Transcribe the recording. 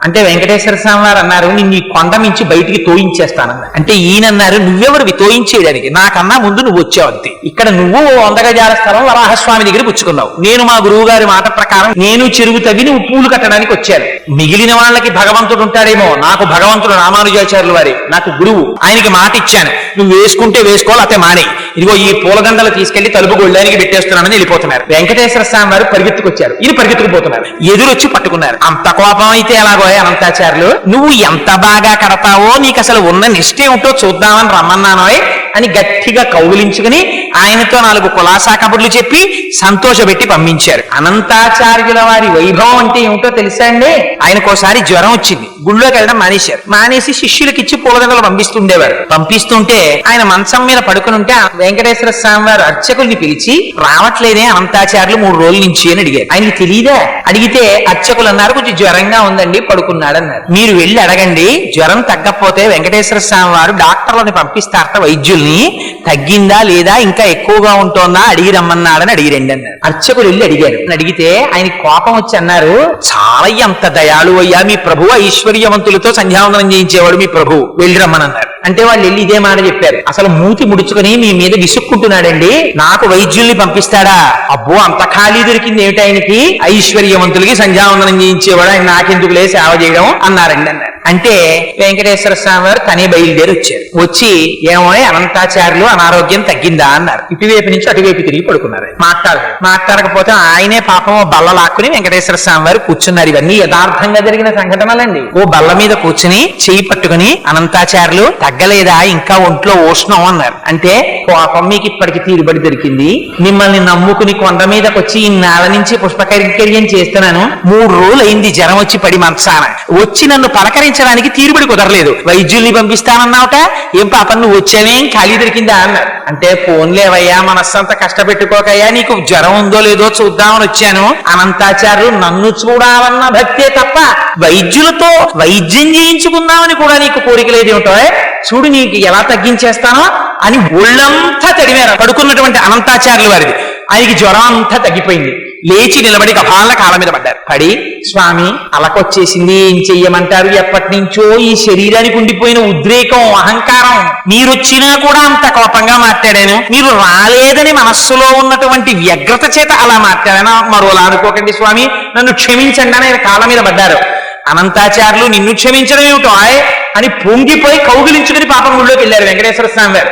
అంటే వెంకటేశ్వర స్వామి వారు అన్నారు, నిన్ను ఈ కొండ మించి బయటికి తోయించేస్తానన్నారు. అంటే ఈయనన్నారు, నువ్వెవరివి తోయించేయడానికి, నాకన్నా ముందు నువ్వు వచ్చావు అంతే. ఇక్కడ నువ్వు 100 గజాల స్థలం వరాహస్వామి దగ్గర పుచ్చుకున్నావు, నేను మా గురువు గారి మాట ప్రకారం నేను చెరువు తవ్వి నువ్వు పూలు కట్టడానికి వచ్చాను. మిగిలిన వాళ్ళకి భగవంతుడు ఉంటాడేమో, నాకు భగవంతుడు రామానుజాచార్యులు వారి నాకు గురువు, ఆయనకి మాట ఇచ్చాను, నువ్వు వేసుకుంటే వేసుకోవాలి, అతే మానే, ఇదిగో ఈ పూలదండలు తీసుకెళ్లి తలుపు గొళ్ళానికి పెట్టేస్తున్నానని వెళ్ళిపోతున్నారు. వెంకటేశ్వర స్వామి వారు పరిగెత్తుకొచ్చారు, ఈయన పరిగెత్తుకుపోతున్నారు, ఎదురొచ్చి పట్టుకున్నారు. అంత కోపం అయితే ఎలాగో అనంతాచార్యులు, నువ్వు ఎంత బాగా కడతావో, నీకు అసలు ఉన్న నిష్ట ఏమిటో చూద్దామని రమ్మన్నానోయ్ అని గట్టిగా కౌగిలించుకుని ఆయనతో 4 కులాసా కబుర్లు చెప్పి సంతోషపెట్టి పంపించారు. అనంతాచార్యుల వారి వైభవం అంటే ఏమిటో తెలుసా అండి? ఆయనకోసారి జ్వరం వచ్చింది, గుళ్ళోకి వెళ్ళడం మానేశారు. మానేసి శిష్యులకి ఇచ్చి పూలదండలు పంపిస్తుండేవారు. పంపిస్తుంటే ఆయన మంచం మీద పడుకుని ఉంటే వెంకటేశ్వర స్వామి వారు అర్చకుల్ని పిలిచి, రావట్లేదే అనంతాచార్యులు 3 రోజుల నుంచి అని అడిగారు. ఆయనకి తెలియదా? అడిగితే అర్చకులు అన్నారు, కొంచెం జ్వరంగా ఉందండి, పడుకున్నాడు అన్నారు. మీరు వెళ్ళి అడగండి, జ్వరం తగ్గకపోతే వెంకటేశ్వర స్వామి వారు డాక్టర్లని పంపిస్తారట, వైద్యుల్ని, తగ్గిందా లేదా ఇంకా ఎక్కువగా ఉంటోందా అడిగి రమ్మన్నాడని అడిగిరండి అన్నారు. అర్చకులు వెళ్ళి అడిగారు. అడిగితే ఆయన కోపం వచ్చి అన్నారు, చాలా ఎంత దయాళు అయ్యా మీ ప్రభు, ఐశ్వర్యవంతులతో సంధ్యావందనం చేయించేవాడు మీ ప్రభు, వెళ్ళి రమ్మనన్నారు. అంటే వాళ్ళు వెళ్ళి ఇదే మాట చెప్పారు. అసలు మూతి ముడుచుకుని మీ మీద విసుక్కుంటున్నాడండి, నాకు వైద్యుల్ని పంపిస్తాడా? అబ్బో, అంత ఖాళీ దొరికింది ఏమిటి ఆయనకి, ఐశ్వర్యవంతులకి సంధ్యావందనం చేయించేవాడు, ఆయన నాకెందుకులే సేవ చేయడం అన్నారండి అన్నారు. అంటే వెంకటేశ్వర స్వామి వారు తనే బయలుదేరి వచ్చారు. వచ్చి, ఏమో అనంతాచార్యులు అనారోగ్యం తగ్గిందా అన్నారు. ఇటువైపు నుంచి అటువైపు తిరిగి పడుకున్నారు. మాట్లాడకపోతే ఆయనే పాపం బల్ల లాక్కుని వెంకటేశ్వర స్వామి వారు కూర్చున్నారు. ఇవన్నీ యథార్థంగా జరిగిన సంఘటనలండి. ఓ బల్ల మీద కూర్చుని చెయ్యి పట్టుకుని, అనంతాచార్యులు తగ్గలేదా, ఇంకా ఒంట్లో ఉష్ణం అన్నారు. అంటే పాపం మీకు ఇప్పటికి తీరుబడి దొరికింది, మిమ్మల్ని నమ్ముకుని కొండ మీదకి వచ్చి ఇన్నాళ్ళ నుంచి పుష్పకైంకర్యం చేస్తున్నాను, 3 రోజులు అయింది జ్వరం వచ్చి పడి మంచాన, వచ్చి నన్ను పలకరించడానికి తీరుబడి కుదరలేదు, వైద్యుల్ని పంపిస్తానన్నావుట, ఏం పాపం నువ్వు వచ్చావేం ఖాళీ దొరికిందా అన్నారు. అంటే పోన్లేవయ్యా, మనస్సంతా కష్టపెట్టుకోకయ్యా, నీకు జ్వరం ఉందో లేదో చూద్దామని వచ్చాను, అనంతాచార్యులు నన్ను చూడాలన్న భక్తే తప్ప వైద్యులతో వైద్యం చేయించుకుందామని కూడా నీకు కోరిక లేదేమిటో, చూడు నీకు ఎలా తగ్గించేస్తానో అని ఒళ్ళంతా తడివారు. పడుకున్నటువంటి అనంతాచార్యుల వారిది. ఆయనకి జ్వరం అంతా తగ్గిపోయింది. లేచి నిలబడి గభాల కాళ్ళ మీద పడ్డారు. పడి, స్వామి అలకొచ్చేసింది, ఏం చెయ్యమంటారు, ఎప్పటి నుంచో ఈ శరీరానికి ఉండిపోయిన ఉద్రేకం, అహంకారం, మీరొచ్చినా కూడా అంత కోపంగా మాట్లాడాను, మీరు రాలేదని మనస్సులో ఉన్నటువంటి వ్యగ్రత చేత అలా మాట్లాడాను, మరోలా అనుకోకండి స్వామి, నన్ను క్షమించండి అని ఆయన కాళ్ళ మీద పడ్డారు. అనంతాచార్యులు, నిన్ను క్షమించడం ఏమిటో అని పొంగిపోయి కౌగిలించుకుని పాపం ఊళ్ళోకి వెళ్ళారు వెంకటేశ్వర స్వామి వారు.